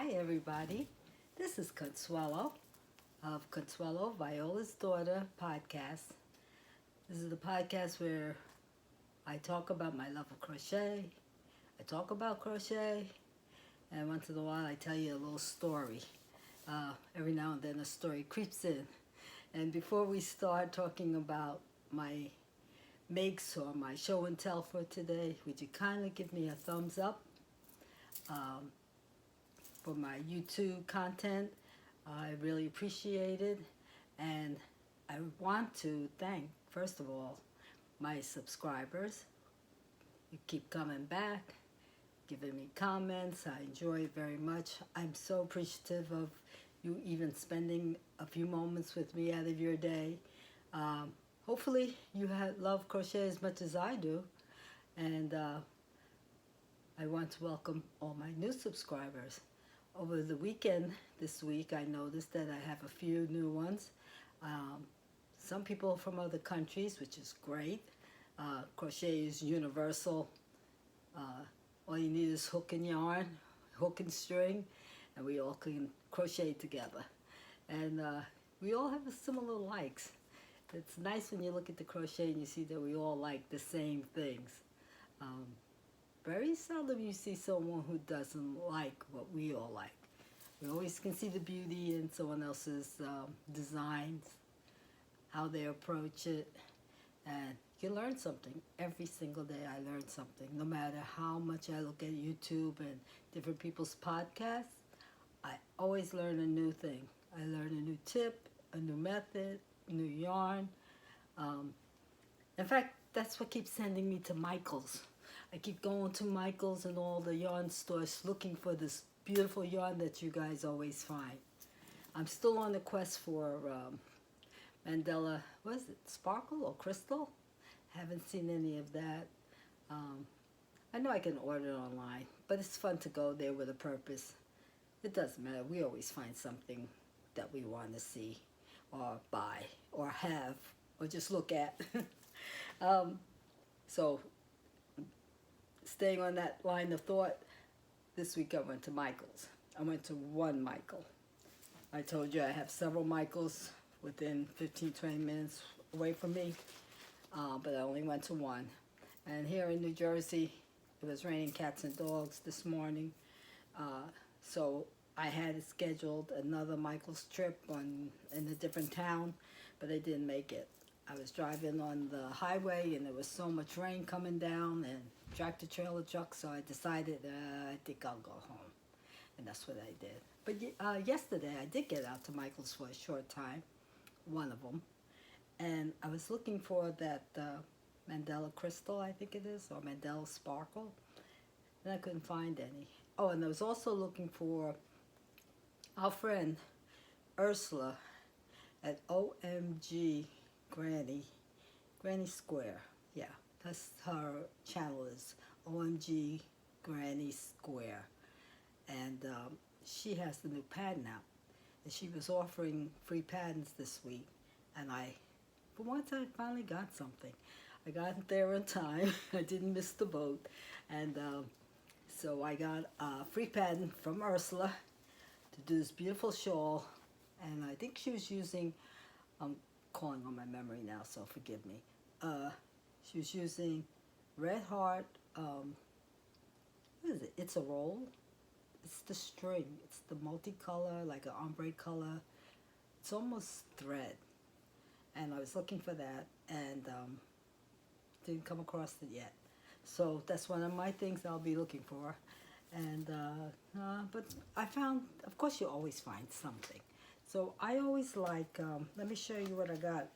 Hi everybody, this is Consuelo of Consuelo, Viola's Daughter podcast. This is the podcast where I talk about my love of crochet, I talk about crochet, and once in a while I tell you a little story. Every now and then a story creeps in. And before we start talking about my makes or my show and tell for today, would you kindly give me a thumbs up? For my YouTube content. I really appreciate it, and I want to thank, first of all, my subscribers. You keep coming back, giving me comments. I enjoy it very much. I'm so appreciative of you even spending a few moments with me out of your day. Hopefully you love crochet as much as I do, and I want to welcome all my new subscribers. Over the weekend this week, I noticed that I have a few new ones. Some people from other countries, which is great. Crochet is universal. All you need is hook and yarn, hook and string, and we all can crochet together. And we all have similar likes. It's nice when you look at the crochet and you see that we all like the same things. Very seldom you see someone who doesn't like what we all like. We always can see the beauty in someone else's designs, how they approach it, and you learn something. Every single day I learn something. No matter how much I look at YouTube and different people's podcasts, I always learn a new thing. I learn a new tip, a new method, a new yarn. In fact, that's what keeps sending me to Michaels. I keep going to Michaels and all the yarn stores looking for this beautiful yarn that you guys always find. I'm still on the quest for Mandela, what is it, Sparkle or Crystal? Haven't seen any of that. I know I can order it online, but it's fun to go there with a purpose. It doesn't matter. We always find something that we want to see or buy or have or just look at. So staying on that line of thought, this week I went to Michael's. I went to one Michael. I told you I have several Michaels within 15-20 minutes away from me, but I only went to one. And here in New Jersey, it was raining cats and dogs this morning, so I had scheduled another Michael's trip in a different town, but I didn't make it. I was driving on the highway and there was so much rain coming down and tractor trailer truck, so I decided I think I'll go home, and that's what I did. But yesterday I did get out to Michael's for a short time, one of them, and I was looking for that Mandela Crystal, I think it is, or Mandela Sparkle, and I couldn't find any. Oh, and I was also looking for our friend Ursula at OMG Granny Square. Yeah, that's her channel, is OMG Granny Square. And she has the new pattern out. And she was offering free patterns this week. And for once, I finally got something. I got there in time. I didn't miss the boat. And so I got a free pattern from Ursula to do this beautiful shawl. And I think she was using, I'm calling on my memory now, so forgive me. She was using Red Heart, what is it? It's a roll. It's the string. It's the multicolor, like an ombre color. It's almost thread. And I was looking for that and didn't come across it yet. So that's one of my things I'll be looking for. And but I found, of course you always find something. So I always like, let me show you what I got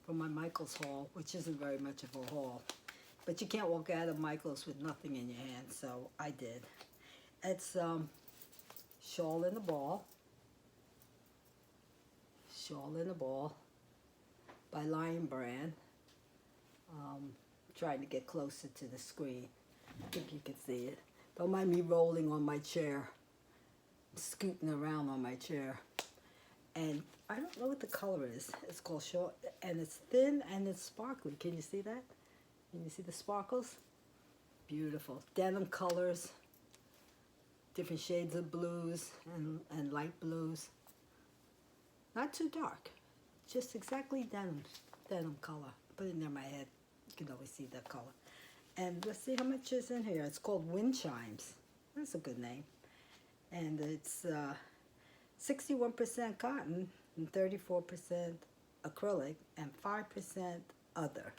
from my Michael's haul, which isn't very much of a haul. But you can't walk out of Michael's with nothing in your hand, so I did. It's Shawl in a Ball. Shawl in a Ball by Lion Brand. Trying to get closer to the screen. I think you can see it. Don't mind me rolling on my chair. I'm scooting around on my chair. And I don't know what the color is. It's called Shawl, and it's thin and it's sparkly. Can you see that? Can you see the sparkles? Beautiful. Denim colors. different shades of blues and light blues. Not too dark, just exactly denim color. Put it near my head, you can always see that color. And let's see how much is in here. It's called Wind Chimes. That's a good name. And it's 61% cotton and 34% acrylic and 5% other.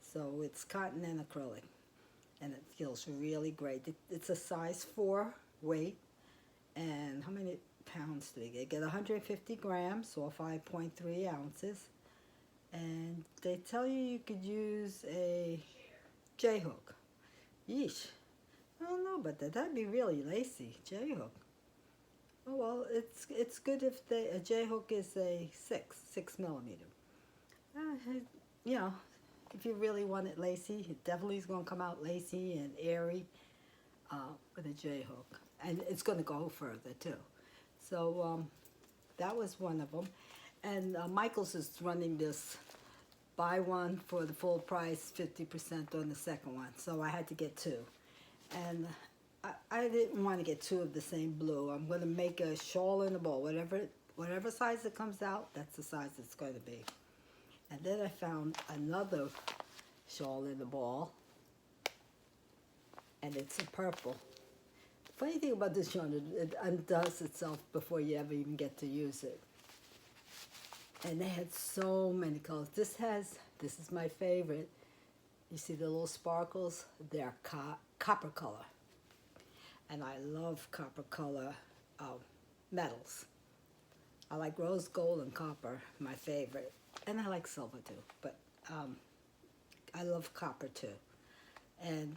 So it's cotton and acrylic. And it feels really great. It's a size 4 weight. And how many pounds do they get? Get 150 grams or 5.3 ounces. And they tell you could use a J-hook. Yeesh. I don't know about that. That'd be really lacy. J-hook. Oh well, it's good if a J-hook is a 6 millimeter. You know, if you really want it lacy, it definitely is going to come out lacy and airy with a J-hook. And it's going to go further too. So that was one of them. And Michaels is running this buy one for the full price, 50% on the second one. So I had to get 2. And I didn't want to get 2 of the same blue. I'm going to make a shawl in a ball. Whatever size it comes out, that's the size it's going to be. And then I found another shawl in the ball. And it's a purple. Funny thing about this yarn, it undoes itself before you ever even get to use it. And they had so many colors. This is my favorite. You see the little sparkles? They're copper color. And I love copper color metals. I like rose gold and copper, my favorite. And I like silver too, but I love copper too. And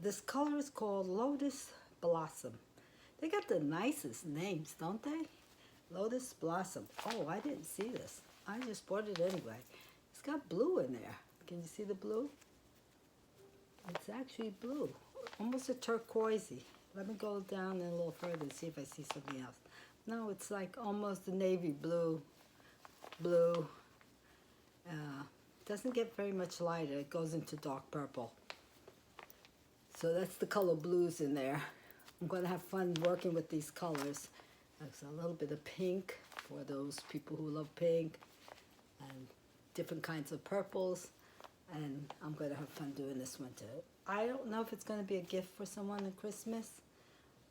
this color is called Lotus Blossom. They got the nicest names, don't they? Lotus Blossom. Oh, I didn't see this. I just bought it anyway. It's got blue in there. Can you see the blue? It's actually blue. Almost a turquoisey. Let me go down a little further and see if I see something else. No, it's like almost a navy blue. Doesn't get very much lighter. It goes into dark purple. So that's the color blues in there. I'm going to have fun working with these colors. There's a little bit of pink for those people who love pink, and different kinds of purples, and I'm going to have fun doing this one too. I don't know if it's going to be a gift for someone at Christmas.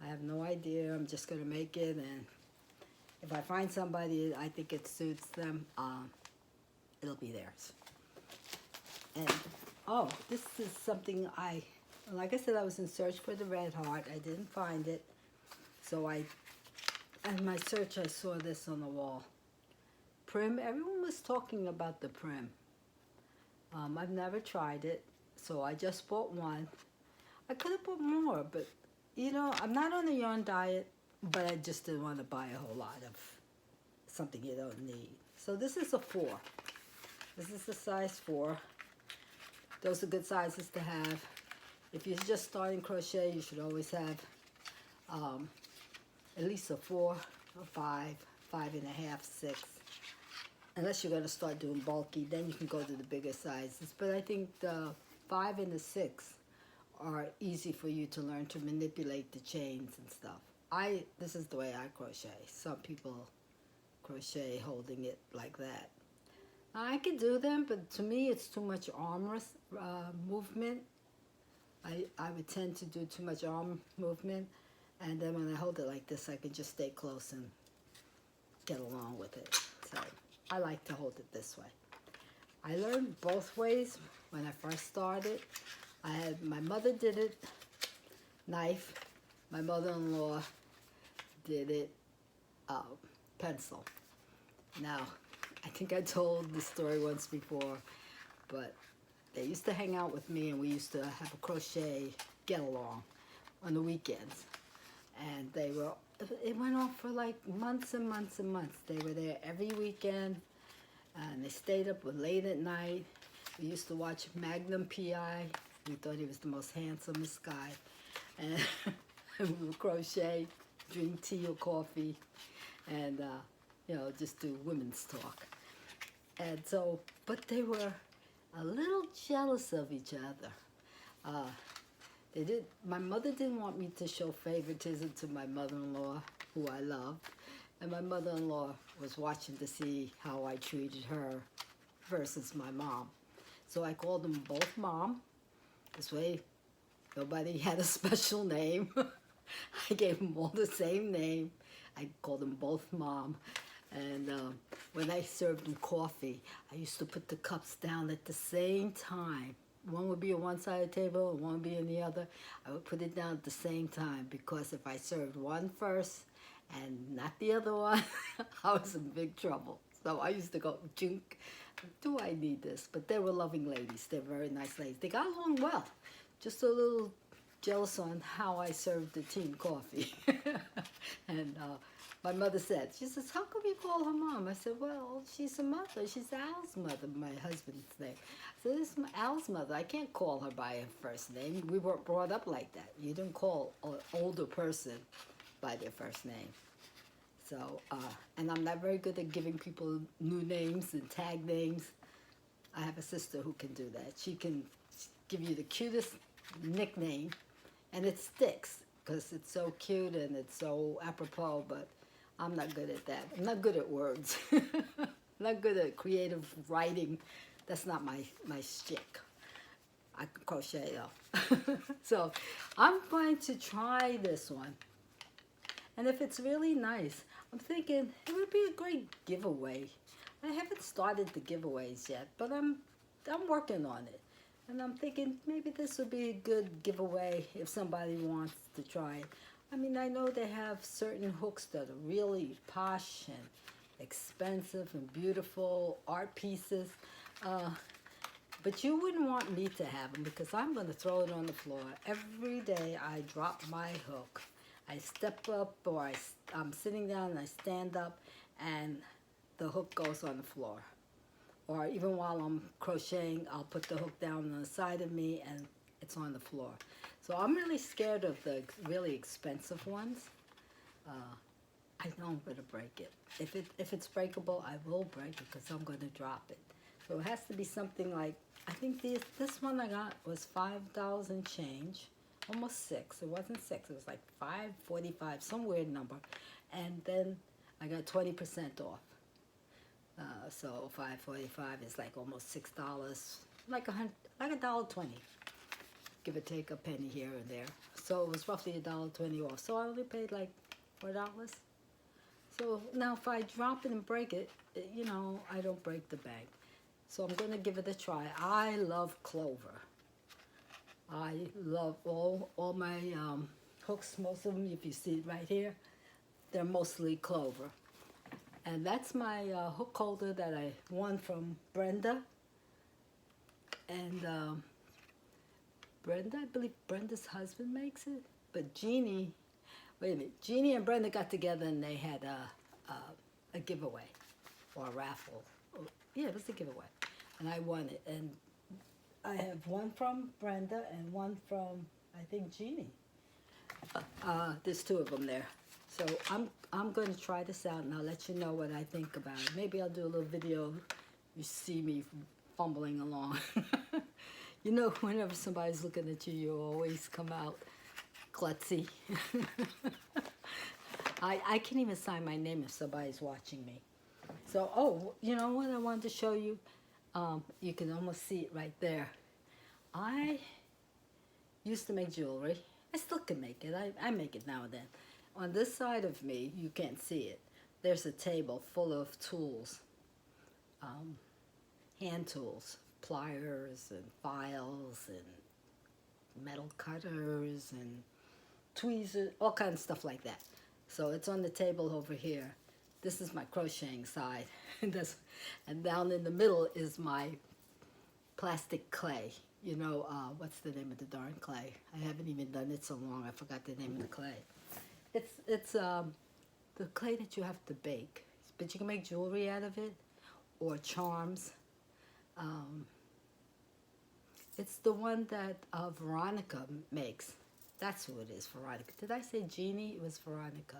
I have no idea. I'm just going to make it, and if I find somebody I think it suits them, it'll be theirs. And oh, this is something like I said, I was in search for the red heart. I didn't find it, so in my search, I saw this on the wall. Prim. Everyone was talking about the Prim. I've never tried it, so I just bought one. I could have bought more, but you know, I'm not on a yarn diet, but I just didn't want to buy a whole lot of something you don't need. So this is a 4. This is the size 4. Those are good sizes to have. If you're just starting crochet, you should always have at least a 4, a 5, 5.5, 6. Unless you're going to start doing bulky, then you can go to the bigger sizes. But I think the 5 and the 6 are easy for you to learn to manipulate the chains and stuff. This is the way I crochet. Some people crochet holding it like that. I could do them, but to me it's too much arm movement. I would tend to do too much arm movement, and then when I hold it like this, I can just stay close and get along with it. So I like to hold it this way. I learned both ways when I first started. My mother did it knife. My mother-in-law did it pencil. Now, I think I told this story once before, but they used to hang out with me, and we used to have a crochet get-along on the weekends. And it went on for like months and months and months. They were there every weekend, and they stayed up late at night. We used to watch Magnum P.I. We thought he was the most handsomest guy. And we would crochet, drink tea or coffee, and you know, just do women's talk. And so, but they were a little jealous of each other. They did. My mother didn't want me to show favoritism to my mother-in-law, who I loved, and my mother-in-law was watching to see how I treated her versus my mom. So I called them both Mom. This way, nobody had a special name. I gave them all the same name. I called them both Mom. And when I served them coffee, I used to put the cups down at the same time. One would be on one side of the table and one would be on the other. I would put it down at the same time because if I served one first and not the other one, I was in big trouble. So I used to go, junk, do I need this? But they were loving ladies. They're very nice ladies. They got along well. Just a little jealous on how I served the team coffee. And my mother said, she says, how come you call her Mom? I said, well, she's a mother. She's Al's mother, my husband's name. I said, this is Al's mother. I can't call her by her first name. We weren't brought up like that. You didn't call an older person by their first name. So, and I'm not very good at giving people new names and tag names. I have a sister who can do that. She can give you the cutest nickname, and it sticks because it's so cute and it's so apropos, but I'm not good at that. I'm not good at words. Not good at creative writing. That's not my shtick. I can crochet though. So I'm going to try this one. And if it's really nice, I'm thinking it would be a great giveaway. I haven't started the giveaways yet, but I'm working on it. And I'm thinking maybe this would be a good giveaway if somebody wants to try it. I mean, I know they have certain hooks that are really posh and expensive and beautiful art pieces. But you wouldn't want me to have them because I'm going to throw it on the floor. Every day I drop my hook. I step up or I'm sitting down and I stand up and the hook goes on the floor. Or even while I'm crocheting, I'll put the hook down on the side of me and it's on the floor. So I'm really scared of the really expensive ones. I know I'm going to break it. If it's breakable, I will break it because I'm going to drop it. So it has to be something like, I think this one I got was $5 and change. Almost $6. It wasn't $6. It was like $5.45, some weird number. And then I got 20% off. So $5.45 is like almost $6, like $1.20. Give or take a penny here and there. So it was roughly $1.20 off. So I only paid like $4. So now if I drop it and break it, you know, I don't break the bank. So I'm gonna give it a try. I love clover. I love all my hooks. Most of them, if you see it right here, they're mostly clover. And that's my hook holder that I won from Brenda. And Brenda, I believe Brenda's husband makes it. But Jeannie, wait a minute, Jeannie and Brenda got together and they had a giveaway or a raffle. Yeah, it was a giveaway. And I won it. And I have one from Brenda and one from, I think, Jeannie. There's two of them there. So I'm going to try this out and I'll let you know what I think about it. Maybe I'll do a little video. You see me fumbling along. You know, whenever somebody's looking at you, you always come out klutzy. I can't even sign my name if somebody's watching me. So, oh, you know what I wanted to show you? You can almost see it right there. I used to make jewelry. I still can make it. I make it now and then. On this side of me, you can't see it. There's a table full of tools, hand tools, pliers and files and metal cutters and tweezers, all kinds of stuff like that. So it's on the table over here. This is my crocheting side. And down in the middle is my plastic clay. You know, what's the name of the darn clay? I haven't even done it so long, I forgot the name of the clay. It's the clay that you have to bake, but you can make jewelry out of it or charms. It's the one that Veronica makes. That's who it is, Veronica. Did I say Jeannie? It was Veronica.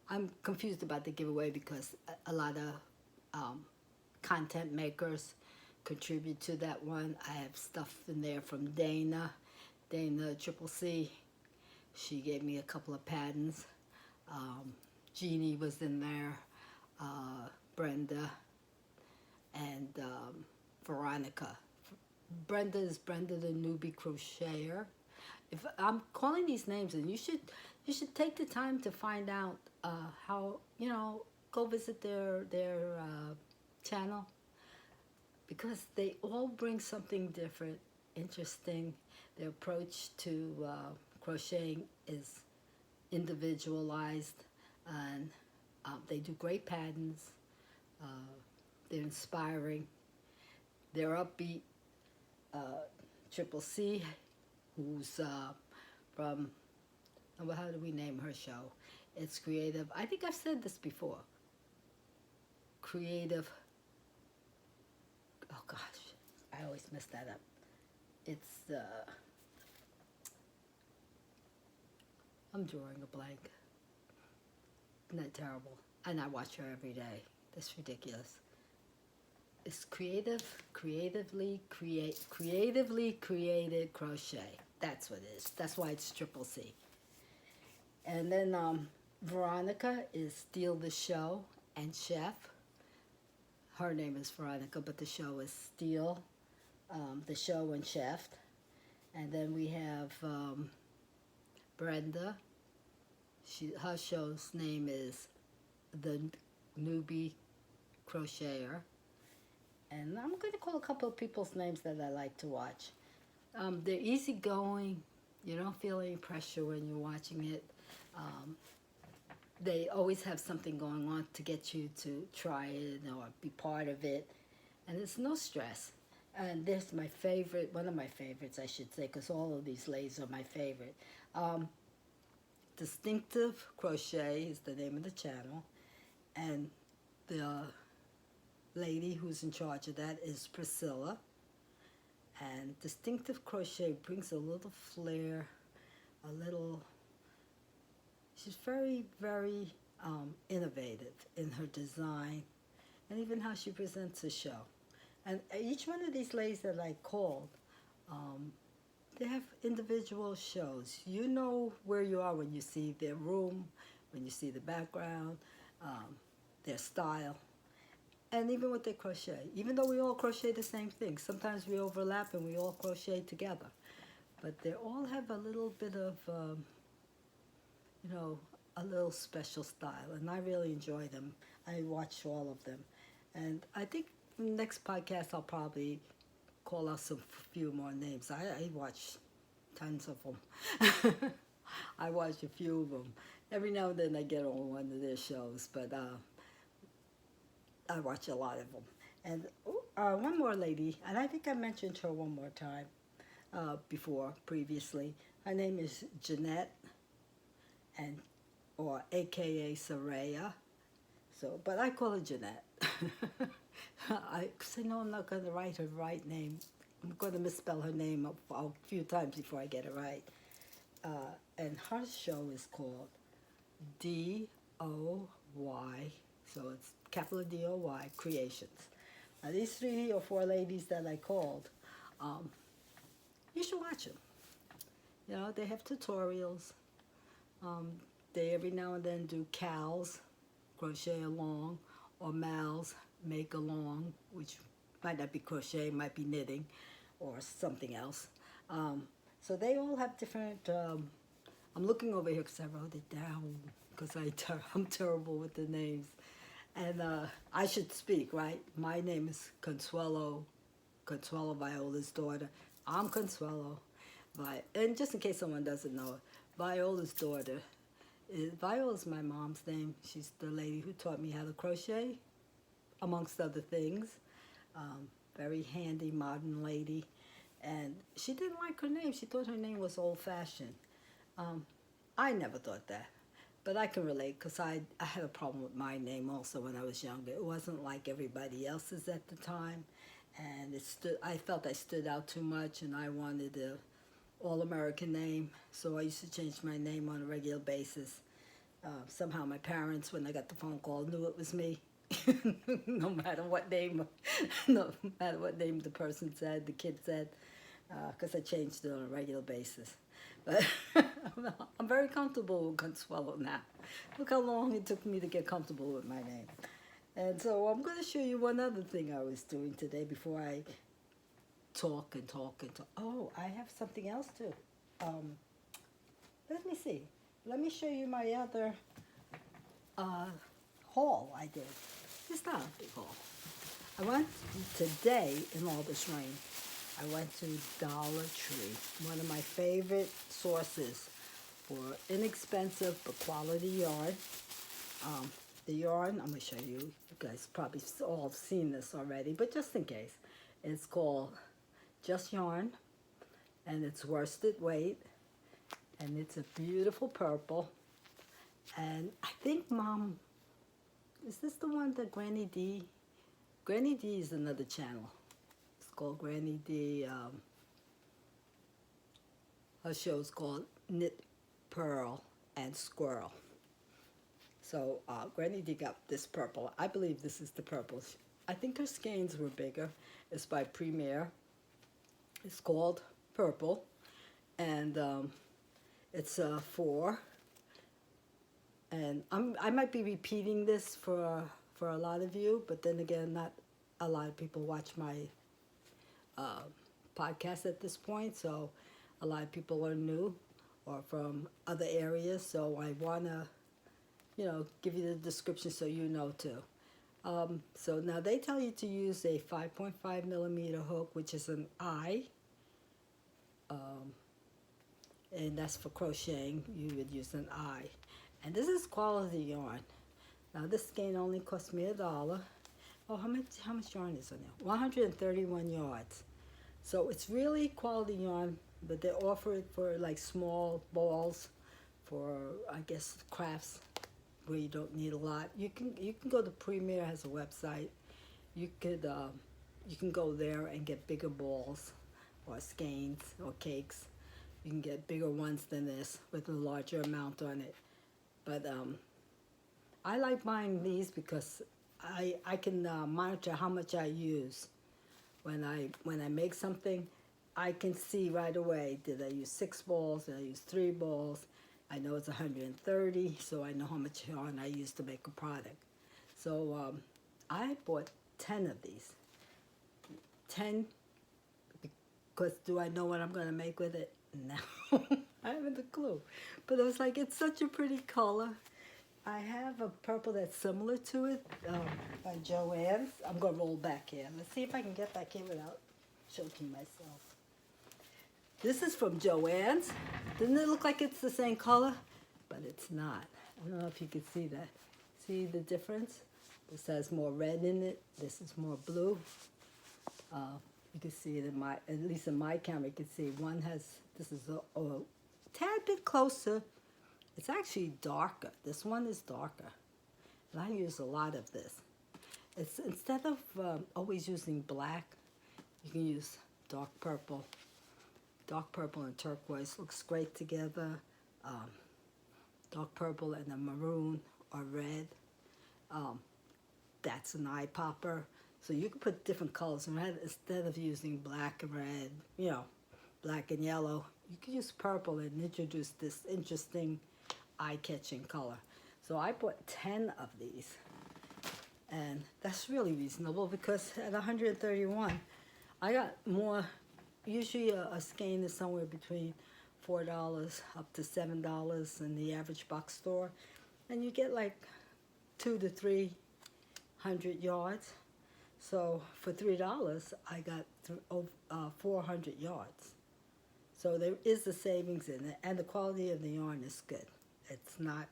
I'm confused about the giveaway because a lot of content makers contribute to that one. I have stuff in there from Dana Dana Triple C, she gave me a couple of patterns. Jeannie was in there, Brenda, and Veronica. Brenda is Brenda the newbie crocheter. If I'm calling these names, and you should take the time to find out how, go visit their channel, because they all bring something different, interesting. Their approach to crocheting is individualized, and they do great patterns. They're inspiring. They're upbeat. Triple C, who's from, well, how do we name her show? It's creative. I think I've said this before. Creative. Oh gosh, I always mess that up. It's I'm drawing a blank. Isn't that terrible? And I watch her every day. That's ridiculous. It's creatively created crochet. That's what it is. That's why it's Triple C. And then Veronica is Steele the show and chef. Her name is Veronica, but the show is Steele, the show and chef. And then we have Brenda. Her show's name is the newbie crocheter. And I'm going to call a couple of people's names that I like to watch. They're easygoing. You don't feel any pressure when you're watching it. They always have something going on to get you to try it or be part of it. And it's no stress. And there's my favorite, one of my favorites, I should say, because all of these lays are my favorite. Distinctive Crochet is the name of the channel. And the lady who's in charge of that is Priscilla. And Distinctive Crochet brings a little flair, she's very, very innovative in her design and even how she presents the show. And each one of these ladies that I called, they have individual shows. You know where you are when you see their room, when you see the background, their style. And even with their crochet, even though we all crochet the same thing, sometimes we overlap and we all crochet together. But they all have a little bit of, a little special style. And I really enjoy them. I watch all of them. And I think next podcast I'll probably call out some few more names. I watch tons of them. I watch a few of them. Every now and then I get on one of their shows, but I watch a lot of them. And one more lady, and I think I mentioned her one more time previously. Her name is Jeanette, or AKA Saraya. So, but I call her Jeanette. Because I know I'm not going to write her right name. I'm going to misspell her name a few times before I get it right. And her show is called DOY, so it's capital DOY Creations. Now these 3 or 4 ladies that I called, you should watch them. They have tutorials. They every now and then do cows, crochet along, or mals, make along, which might not be crochet, might be knitting, or something else. So they all have different, I'm looking over here because I wrote it down, because I'm terrible with the names. And I should speak, right? My name is Consuelo Viola's daughter. I'm Consuelo. And just in case someone doesn't know, Viola's daughter. Viola's my mom's name. She's the lady who taught me how to crochet, amongst other things. Very handy, modern lady. And she didn't like her name. She thought her name was old-fashioned. I never thought that. But I can relate, because I had a problem with my name also when I was younger. It wasn't like everybody else's at the time. And I felt I stood out too much, and I wanted an all-American name. So I used to change my name on a regular basis. Somehow my parents, when I got the phone call, knew it was me. no matter what name the person said, the kid said. because I changed it on a regular basis. But I'm very comfortable with Consuelo now. Look how long it took me to get comfortable with my name. And so I'm going to show you one other thing I was doing today before I talk and talk and talk. Oh, I have something else too. Let me see. Let me show you my other haul I did. It's not a big haul. I went today in all this rain. I went to Dollar Tree, one of my favorite sources for inexpensive but quality yarn. The yarn, I'm going to show you. You guys probably all have seen this already, but just in case. It's called Just Yarn, and it's worsted weight, and it's a beautiful purple. And I think, Mom, is this the one that Granny Dee? Granny Dee is another channel. It's called Granny Dee. Her show is called Knit, Purl, and Squirrel. So Granny Dee got this purple. I believe this is the purple. I think her skeins were bigger. It's by Premier. It's called Purple, and it's 4. And I might be repeating this for a lot of you, but then again, not a lot of people watch my podcast at this point, so a lot of people are new or from other areas, so I want to, give you the description so you know too. So now they tell you to use a 5.5 millimeter hook, which is an eye, and that's for crocheting. You would use an eye, and this is quality yarn. Now this skein only cost me $1. Oh, how much yarn is on there? 131 yards. So it's really quality yarn, but they offer it for like small balls, for I guess crafts where you don't need a lot. You can go to Premier, has a website. You can go there and get bigger balls or skeins or cakes. You can get bigger ones than this with a larger amount on it. But I like buying these because I can monitor how much I use. When I make something, I can see right away, did I use 6 balls, did I use 3 balls? I know it's 130, so I know how much yarn I use to make a product. So I bought 10 of these. 10, because do I know what I'm going to make with it? No, I haven't a clue. But I was like, it's such a pretty color. I have a purple that's similar to it by Joann's. I'm going to roll back here. Let's see if I can get back here without choking myself. This is from Joann's. Doesn't it look like it's the same color? But it's not. I don't know if you can see that. See the difference? This has more red in it. This is more blue. You can see it in at least in my camera, you can see one has, this is a tad bit closer. It's actually darker. This one is darker. And I use a lot of this. It's instead of always using black, you can use dark purple. Dark purple and turquoise looks great together. Dark purple and a maroon or red. That's an eye popper. So you can put different colors in red instead of using black and red, black and yellow. You can use purple and introduce this interesting eye-catching color. So I bought 10 of these. And that's really reasonable because at 131, I got more. Usually a skein is somewhere between $4 up to $7 in the average box store. And you get like 200 to 300 yards. So for $3, I got 400 yards. So there is the savings in it, and the quality of the yarn is good. It's not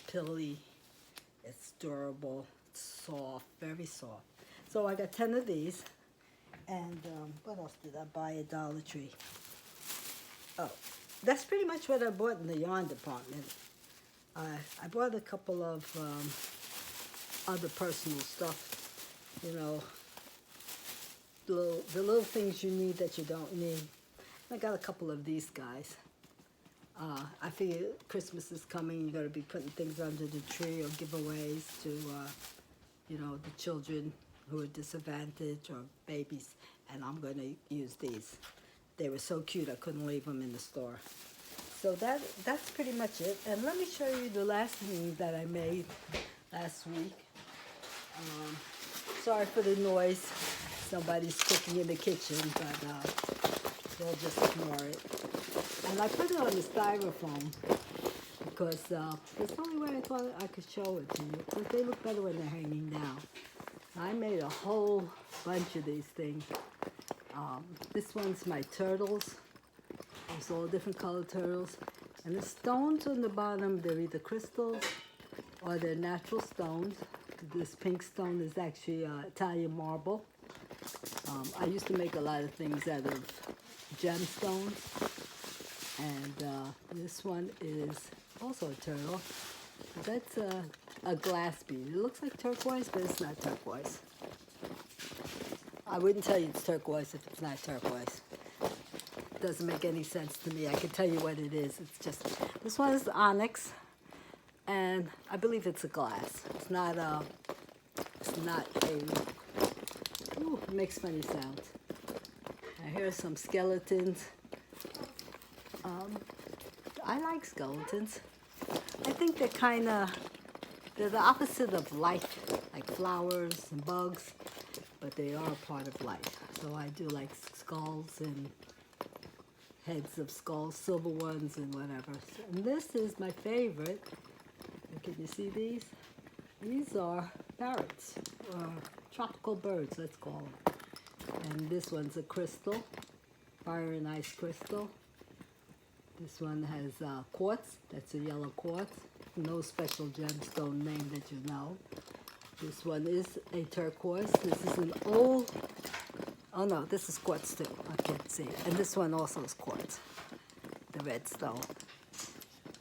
pilly. It's durable. It's soft, very soft. So I got 10 of these. And what else did I buy at Dollar Tree? Oh, that's pretty much what I bought in the yarn department. I bought a couple of other personal stuff, the little things you need that you don't need. I got a couple of these guys. I figure Christmas is coming. You're going to be putting things under the tree or giveaways to, the children who are disadvantaged or babies. and I'm going to use these. They were so cute I couldn't leave them in the store. So that's pretty much it. And let me show you the last thing that I made last week. Sorry for the noise. Somebody's cooking in the kitchen, but we'll just ignore it. And I put it on the styrofoam because it's the only way I thought I could show it to you, because they look better when they're hanging down. I made a whole bunch of these things. This one's my turtles. There's all different colored turtles. And the stones on the bottom, they're either crystals or they're natural stones. This pink stone is actually Italian marble. I used to make a lot of things out of gemstones. And this one is also a turtle. That's a glass bead. It looks like turquoise, but it's not turquoise. I wouldn't tell you it's turquoise if it's not turquoise. It doesn't make any sense to me. I can tell you what it is. It's just, this one is onyx, and I believe it's a glass. It's not a, ooh, it makes funny sounds. Now here's some skeletons. I like skeletons. I think they're the opposite of life, like flowers and bugs, but they are a part of life. So I do like skulls and heads of skulls, silver ones and whatever. So, and this is my favorite. Can you see these? These are parrots, or tropical birds, let's call them. And this one's a crystal, fire and ice crystal. This one has quartz, that's a yellow quartz. No special gemstone name that you know. This one is a turquoise. This is an old, oh no, this is quartz too. I can't see. And this one also is quartz, the red stone.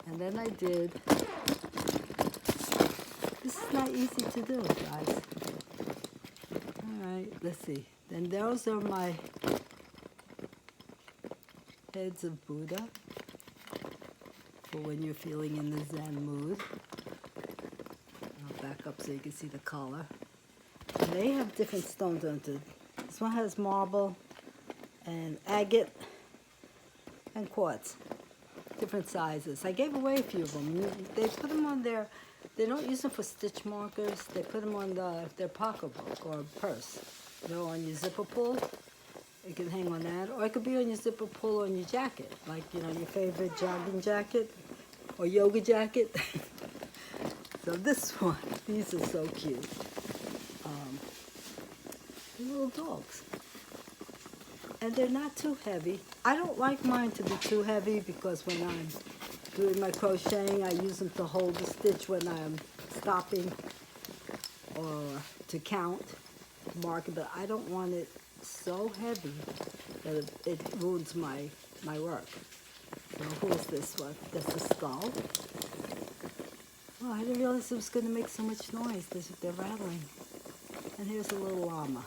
And then I did, this is not easy to do, guys. All right, let's see. Then those are my heads of Buddha, for when you're feeling in the Zen mood. I'll back up so you can see the color. And they have different stones on it. This one has marble and agate and quartz, different sizes. I gave away a few of them. They put them on their, they don't use them for stitch markers. They put them on their pocketbook or purse. You know, on your zipper pull. It can hang on that, or it could be on your zipper pull on your jacket, like, you know, your favorite jogging jacket or yoga jacket. So this one, these are so cute. Little dogs. And they're not too heavy. I don't like mine to be too heavy because when I'm doing my crocheting, I use them to hold the stitch when I'm stopping or to count, mark it, but I don't want it so heavy that it ruins my work. So who's this one? That's the skull. Oh, I didn't realize it was going to make so much noise. They're rattling. And here's a little llama.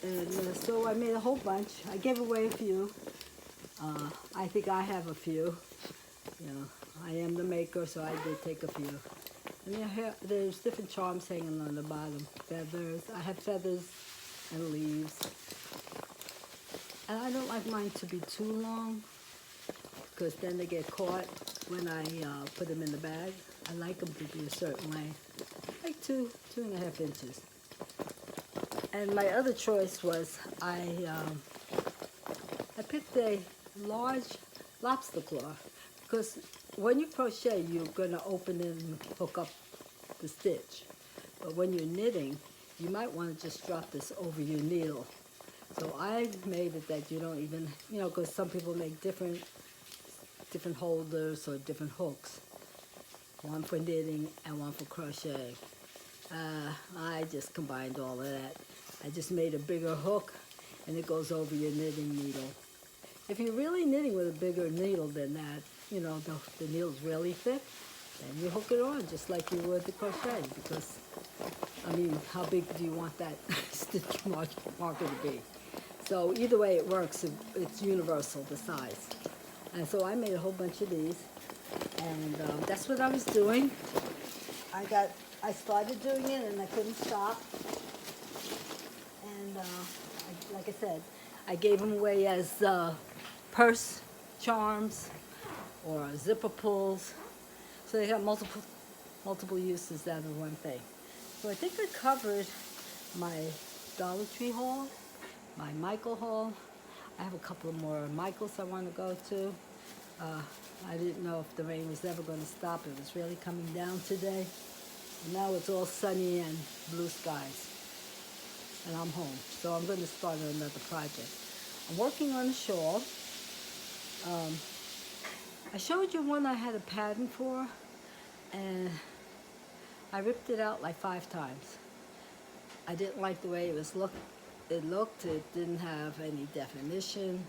And so I made a whole bunch. I gave away a few. I think I have a few. You know, I am the maker, so I did take a few. And there's different charms hanging on the bottom. Feathers. I have feathers and leaves. And I don't like mine to be too long because then they get caught when I put them in the bag. I like them to be a certain length, like 2.5 inches. And my other choice was I picked a large lobster claw because when you crochet, you're going to open it and hook up the stitch. But when you're knitting, you might want to just drop this over your needle. So I made it that you don't even, you know, because some people make different holders or different hooks. One for knitting and one for crochet. I just combined all of that. I just made a bigger hook and it goes over your knitting needle. If you're really knitting with a bigger needle than that, you know, the needle's really thick, then you hook it on just like you would the crochet because, I mean, how big do you want that stitch marker to be? So either way it works, it's universal, the size. And so I made a whole bunch of these, and that's what I was doing. I started doing it and I couldn't stop. And like I said, I gave them away as purse charms or zipper pulls. So they got multiple uses out of one thing. So I think I covered my Dollar Tree haul, my Michael haul. I have a couple of more Michaels I want to go to. I didn't know if the rain was ever going to stop. It was really coming down today. And now it's all sunny and blue skies. And I'm home. So I'm going to start another project. I'm working on a shawl. I showed you one I had a pattern for, and I ripped it out like 5 times. I didn't like the way it looked. It didn't have any definition.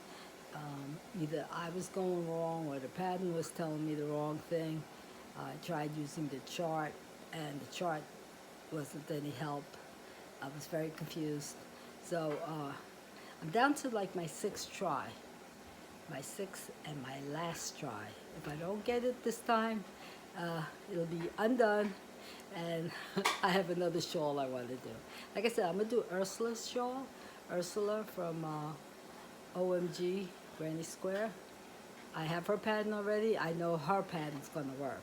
Either I was going wrong or the pattern was telling me the wrong thing. I tried using the chart, and the chart wasn't any help. I was very confused. So I'm down to like my 6th try. My 6th and my last try. If I don't get it this time, it'll be undone, and I have another shawl I want to do. Like I said, I'm going to do Ursula's shawl. Ursula from OMG Granny Square. I have her pattern already. I know her pattern's going to work.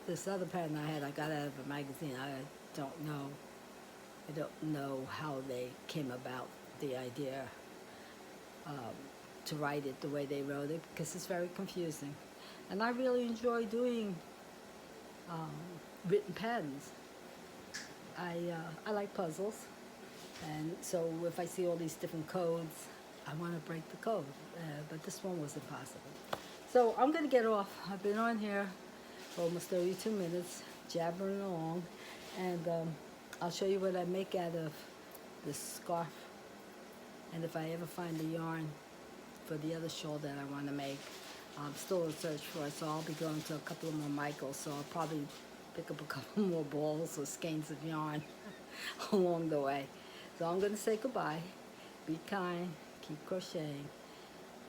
This other pattern I got out of a magazine. I don't know how they came about the idea to write it the way they wrote it, because it's very confusing. And I really enjoy doing written patterns. I like puzzles, and so if I see all these different codes, I want to break the code, but this one was impossible. So I'm going to get off. I've been on here for almost 32 minutes, jabbering along, and I'll show you what I make out of this scarf, and if I ever find the yarn for the other shawl that I want to make. I'm still in search for it, so I'll be going to a couple of more Michaels, so I'll probably pick up a couple more balls or skeins of yarn along the way. So I'm going to say goodbye. Be kind, keep crocheting,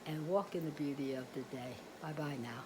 and walk in the beauty of the day. Bye-bye now.